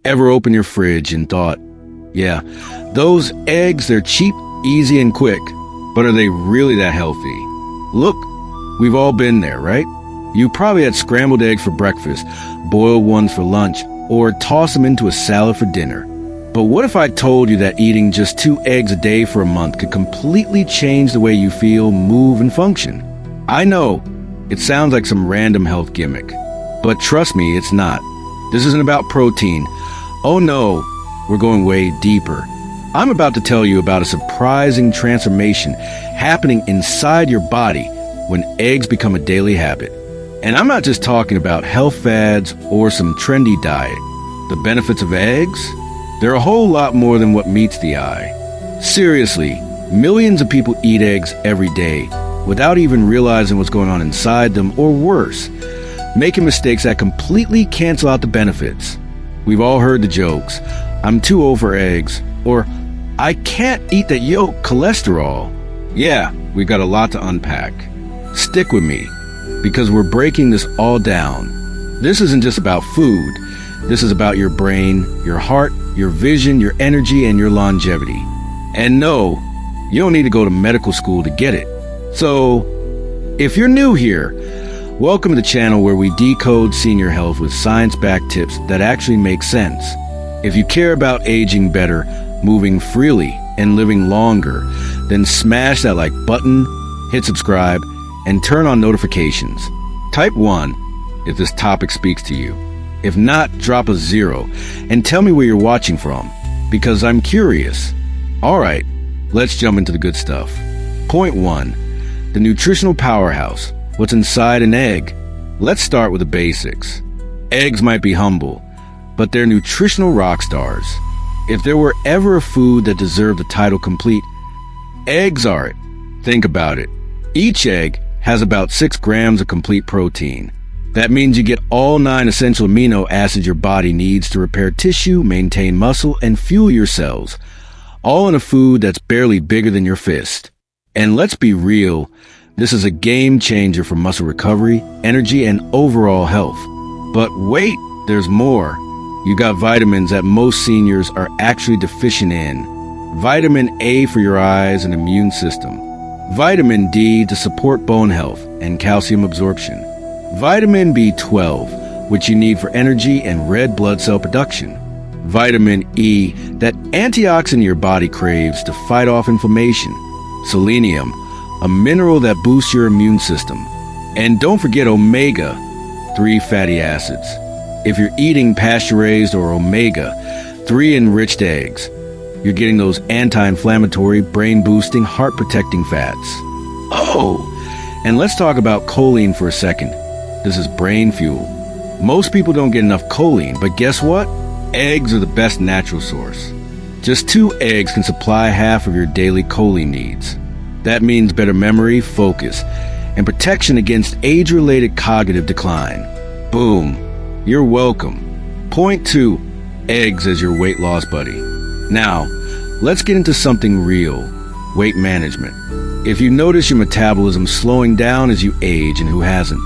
Ever open your fridge and thought, yeah, those eggs, they're cheap, easy, and quick, but are they really that healthy? Look, we've all been there, right? You probably had scrambled eggs for breakfast, boiled ones for lunch, or toss them into a salad for dinner. But what if I told you that eating just 2 eggs a day for a month could completely change the way you feel, move, and function? I know, it sounds like some random health gimmick, but trust me, it's not. This isn't about protein. Oh no, we're going way deeper. I'm about to tell you about a surprising transformation happening inside your body when eggs become a daily habit. And I'm not just talking about health fads or some trendy diet. The benefits of eggs? They're a whole lot more than what meets the eye. Seriously, millions of people eat eggs every day without even realizing what's going on inside them, or worse, making mistakes that completely cancel out the benefits. We've all heard the jokes, I'm too old for eggs, or I can't eat that yolk, cholesterol. Yeah, we've got a lot to unpack. Stick with me, because we're breaking this all down. This isn't just about food. This is about your brain, your heart, your vision, your energy, and your longevity. And no, you don't need to go to medical school to get it. So, if you're new here, welcome to the channel where we decode senior health with science-backed tips that actually make sense. If you care about aging better, moving freely, and living longer, then smash that like button, hit subscribe, and turn on notifications. Type 1 if this topic speaks to you. If not, drop a 0 and tell me where you're watching from, because I'm curious. Alright, let's jump into the good stuff. Point 1. The nutritional powerhouse. What's inside an egg? Let's start with the basics. Eggs might be humble, but they're nutritional rock stars. If there were ever a food that deserved the title complete, eggs are it. Think about it. Each egg has about 6 grams of complete protein. That means you get all 9 essential amino acids your body needs to repair tissue, maintain muscle, and fuel your cells, all in a food that's barely bigger than your fist. And let's be real, this is a game changer for muscle recovery, energy, and overall health. But wait, there's more. You got vitamins that most seniors are actually deficient in. Vitamin A for your eyes and immune system. Vitamin D to support bone health and calcium absorption. Vitamin B12, which you need for energy and red blood cell production. Vitamin E, that antioxidant your body craves to fight off inflammation. Selenium, a mineral that boosts your immune system. And don't forget omega-3 fatty acids. If you're eating pasture-raised or omega-3 enriched eggs, you're getting those anti-inflammatory, brain-boosting, heart-protecting fats. Oh, and let's talk about choline for a second. This is brain fuel. Most people don't get enough choline, but guess what? Eggs are the best natural source. Just 2 eggs can supply half of your daily choline needs. That means better memory, focus, and protection against age-related cognitive decline. Boom. You're welcome. Point 2. Eggs as your weight loss buddy. Now, let's get into something real. Weight management. If you notice your metabolism slowing down as you age, and who hasn't?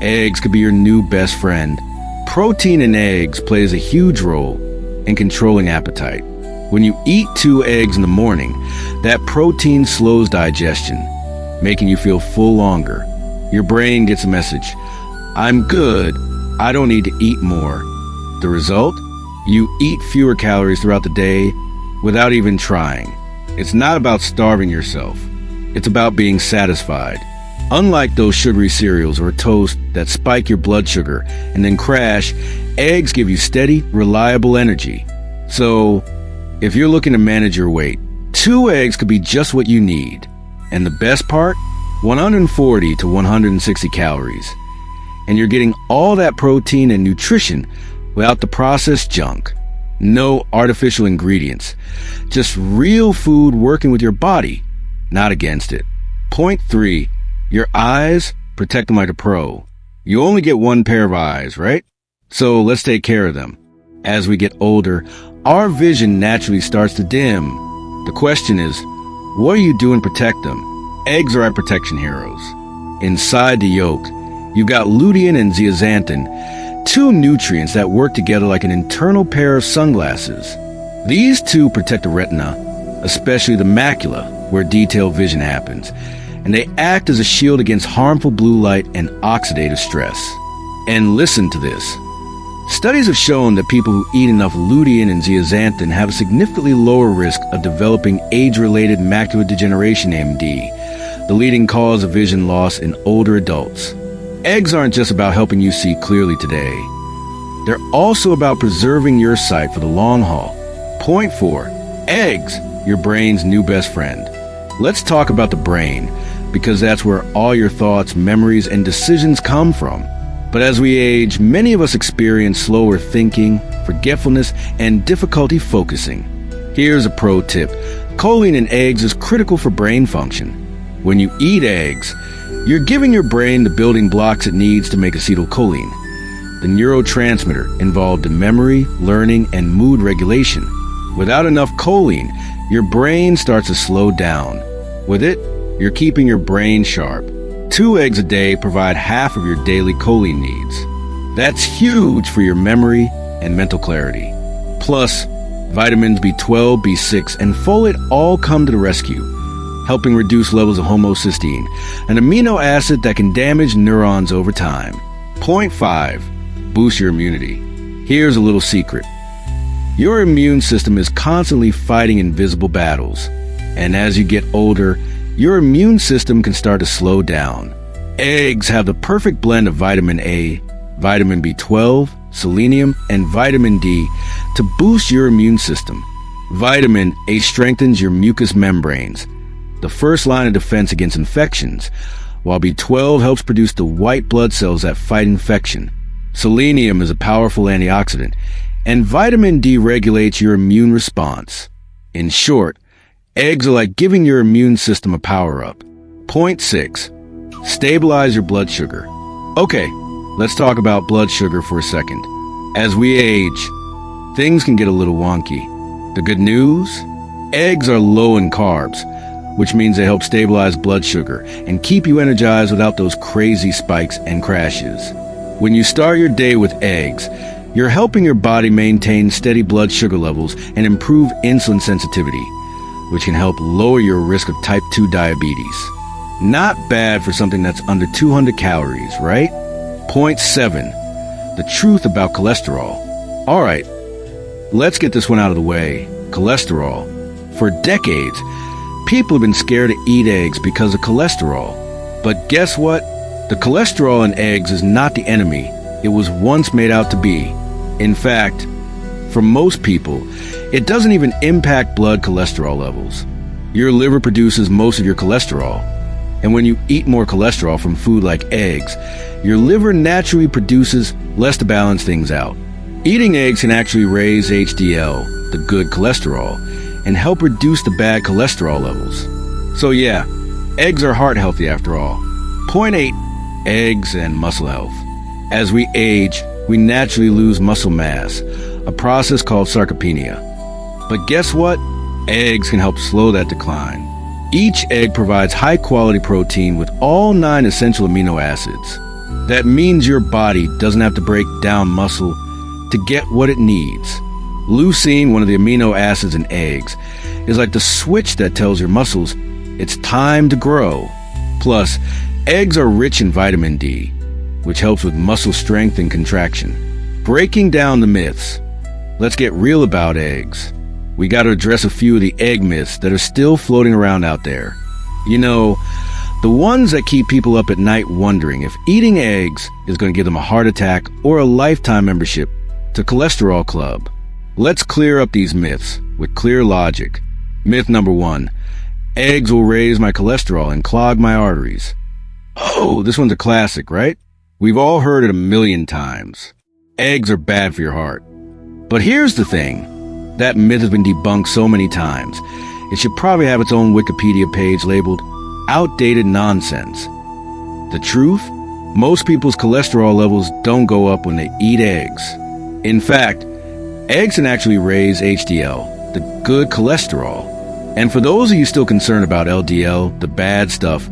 Eggs could be your new best friend. Protein in eggs plays a huge role in controlling appetite. When you eat 2 eggs in the morning, that protein slows digestion, making you feel full longer. Your brain gets a message. I'm good. I don't need to eat more. The result? You eat fewer calories throughout the day without even trying. It's not about starving yourself. It's about being satisfied. Unlike those sugary cereals or toast that spike your blood sugar and then crash, eggs give you steady, reliable energy. So, if you're looking to manage your weight, 2 eggs could be just what you need. And the best part? 140 to 160 calories. And you're getting all that protein and nutrition without the processed junk. No artificial ingredients. Just real food working with your body, not against it. Point 3. Your eyes, protect them like a pro. You only get 1 pair of eyes, right? So let's take care of them. As we get older, our vision naturally starts to dim. The question is, what are you doing to protect them? Eggs are our protection heroes. Inside the yolk, you've got lutein and zeaxanthin, two nutrients that work together like an internal pair of sunglasses. These two protect the retina, especially the macula, where detailed vision happens, and they act as a shield against harmful blue light and oxidative stress. And listen to this. Studies have shown that people who eat enough lutein and zeaxanthin have a significantly lower risk of developing age-related macular degeneration, AMD, the leading cause of vision loss in older adults. Eggs aren't just about helping you see clearly today. They're also about preserving your sight for the long haul. Point 4. Eggs, your brain's new best friend. Let's talk about the brain, because that's where all your thoughts, memories, and decisions come from. But as we age, many of us experience slower thinking, forgetfulness, and difficulty focusing. Here's a pro tip. Choline in eggs is critical for brain function. When you eat eggs, you're giving your brain the building blocks it needs to make acetylcholine, the neurotransmitter involved in memory, learning, and mood regulation. Without enough choline, your brain starts to slow down. With it, you're keeping your brain sharp. 2 eggs a day provide half of your daily choline needs. That's huge for your memory and mental clarity. Plus, vitamins B12, B6, and folate all come to the rescue, helping reduce levels of homocysteine, an amino acid that can damage neurons over time. Point 5. Boost your immunity. Here's a little secret. Your immune system is constantly fighting invisible battles, and as you get older, your immune system can start to slow down. Eggs have the perfect blend of vitamin A, vitamin B12, selenium, and vitamin D to boost your immune system. Vitamin A strengthens your mucous membranes, the first line of defense against infections, while B12 helps produce the white blood cells that fight infection. Selenium is a powerful antioxidant, and vitamin D regulates your immune response. In short, eggs are like giving your immune system a power-up. Point 6. Stabilize your blood sugar. Okay, let's talk about blood sugar for a second. As we age, things can get a little wonky. The good news? Eggs are low in carbs, which means they help stabilize blood sugar and keep you energized without those crazy spikes and crashes. When you start your day with eggs, you're helping your body maintain steady blood sugar levels and improve insulin sensitivity, which can help lower your risk of type 2 diabetes. Not bad for something that's under 200 calories, right? Point 7. The truth about cholesterol. All right, let's get this one out of the way. Cholesterol. For decades, people have been scared to eat eggs because of cholesterol. But guess what? The cholesterol in eggs is not the enemy it was once made out to be. In fact, for most people, it doesn't even impact blood cholesterol levels. Your liver produces most of your cholesterol, and when you eat more cholesterol from food like eggs, your liver naturally produces less to balance things out. Eating eggs can actually raise HDL, the good cholesterol, and help reduce the bad cholesterol levels. So yeah, eggs are heart healthy after all. Point 8. Eggs and muscle health. As we age, we naturally lose muscle mass, a process called sarcopenia. But guess what? Eggs can help slow that decline. Each egg provides high-quality protein with all 9 essential amino acids. That means your body doesn't have to break down muscle to get what it needs. Leucine, one of the amino acids in eggs, is like the switch that tells your muscles it's time to grow. Plus, eggs are rich in vitamin D, which helps with muscle strength and contraction. Breaking down the myths. Let's get real about eggs. We got to address a few of the egg myths that are still floating around out there. You know, the ones that keep people up at night wondering if eating eggs is going to give them a heart attack or a lifetime membership to Cholesterol Club. Let's clear up these myths with clear logic. Myth number 1. Eggs will raise my cholesterol and clog my arteries. Oh, this one's a classic, right? We've all heard it a million times. Eggs are bad for your heart. But here's the thing. That myth has been debunked so many times, it should probably have its own Wikipedia page labeled outdated nonsense. The truth? Most people's cholesterol levels don't go up when they eat eggs. In fact, eggs can actually raise HDL, the good cholesterol. And for those of you still concerned about LDL, the bad stuff,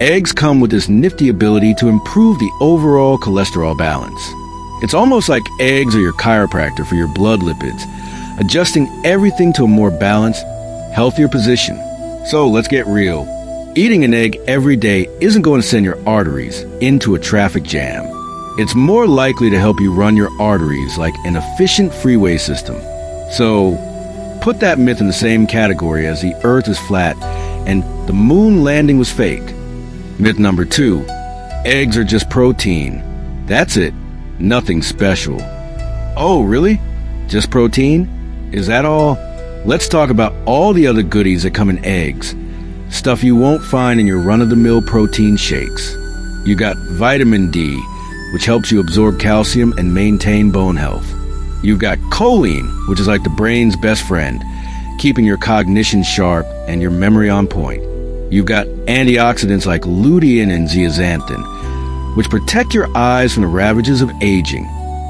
eggs come with this nifty ability to improve the overall cholesterol balance. It's almost like eggs are your chiropractor for your blood lipids, adjusting everything to a more balanced, healthier position. So let's get real. Eating an egg every day isn't going to send your arteries into a traffic jam. It's more likely to help you run your arteries like an efficient freeway system. So put that myth in the same category as the earth is flat and the moon landing was fake. Myth number 2, eggs are just protein. That's it. Nothing special. Oh, really? Just protein? Is that all? Let's talk about all the other goodies that come in eggs. Stuff you won't find in your run-of-the-mill protein shakes. You got vitamin D, which helps you absorb calcium and maintain bone health. You've got choline, which is like the brain's best friend, keeping your cognition sharp and your memory on point. You've got antioxidants like lutein and zeaxanthin, which protect your eyes from the ravages of aging.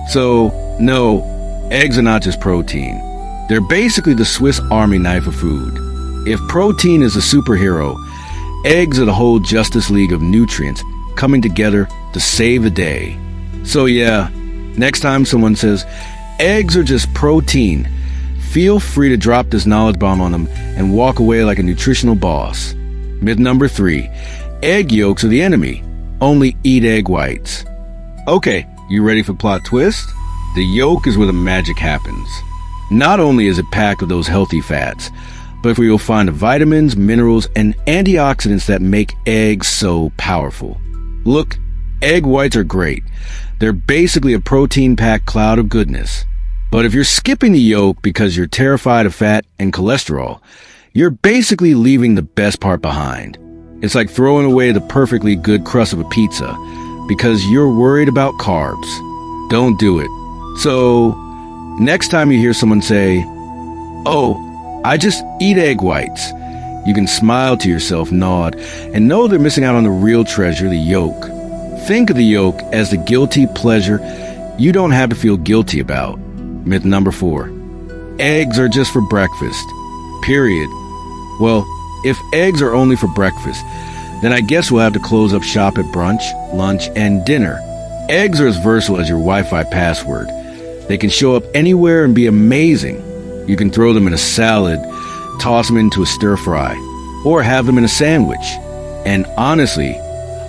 So, no, eggs are not just protein. They're basically the Swiss Army knife of food. If protein is a superhero, eggs are the whole Justice League of nutrients coming together to save the day. So yeah, next time someone says, eggs are just protein, feel free to drop this knowledge bomb on them and walk away like a nutritional boss. Myth number 3, egg yolks are the enemy. Only eat egg whites. Okay, you ready for plot twist? The yolk is where the magic happens. Not only is it packed with those healthy fats, but where you'll find the vitamins, minerals, and antioxidants that make eggs so powerful. Look, egg whites are great. They're basically a protein-packed cloud of goodness. But if you're skipping the yolk because you're terrified of fat and cholesterol, you're basically leaving the best part behind. It's like throwing away the perfectly good crust of a pizza because you're worried about carbs. Don't do it. So, next time you hear someone say, "Oh, I just eat egg whites," you can smile to yourself, nod, and know they're missing out on the real treasure, the yolk. Think of the yolk as the guilty pleasure you don't have to feel guilty about. Myth number 4. Eggs are just for breakfast. Period. Well, if eggs are only for breakfast, then I guess we'll have to close up shop at brunch, lunch, and dinner. Eggs are as versatile as your Wi-Fi password. They can show up anywhere and be amazing. You can throw them in a salad, toss them into a stir fry, or have them in a sandwich. And honestly,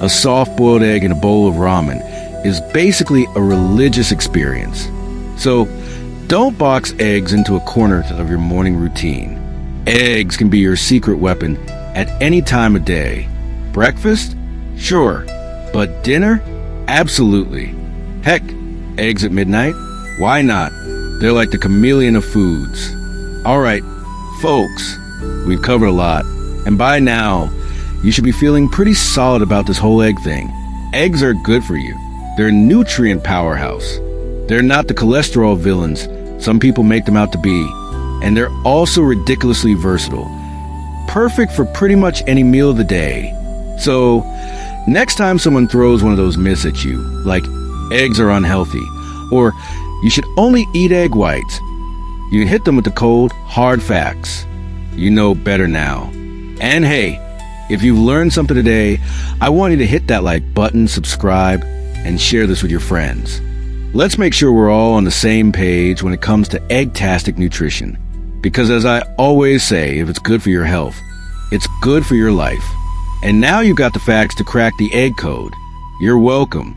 a soft-boiled egg in a bowl of ramen is basically a religious experience. So, don't box eggs into a corner of your morning routine. Eggs can be your secret weapon at any time of day. Breakfast? Sure. But dinner? Absolutely. Heck, eggs at midnight? Why not? They're like the chameleon of foods. Alright, folks, we've covered a lot. And by now, you should be feeling pretty solid about this whole egg thing. Eggs are good for you. They're a nutrient powerhouse. They're not the cholesterol villains some people make them out to be. And they're also ridiculously versatile. Perfect for pretty much any meal of the day. So, next time someone throws one of those myths at you, like eggs are unhealthy, or you should only eat egg whites, you can hit them with the cold, hard facts. You know better now. And hey, if you've learned something today, I want you to hit that like button, subscribe, and share this with your friends. Let's make sure we're all on the same page when it comes to egg-tastic nutrition. Because as I always say, if it's good for your health, it's good for your life. And now you've got the facts to crack the egg code. You're welcome.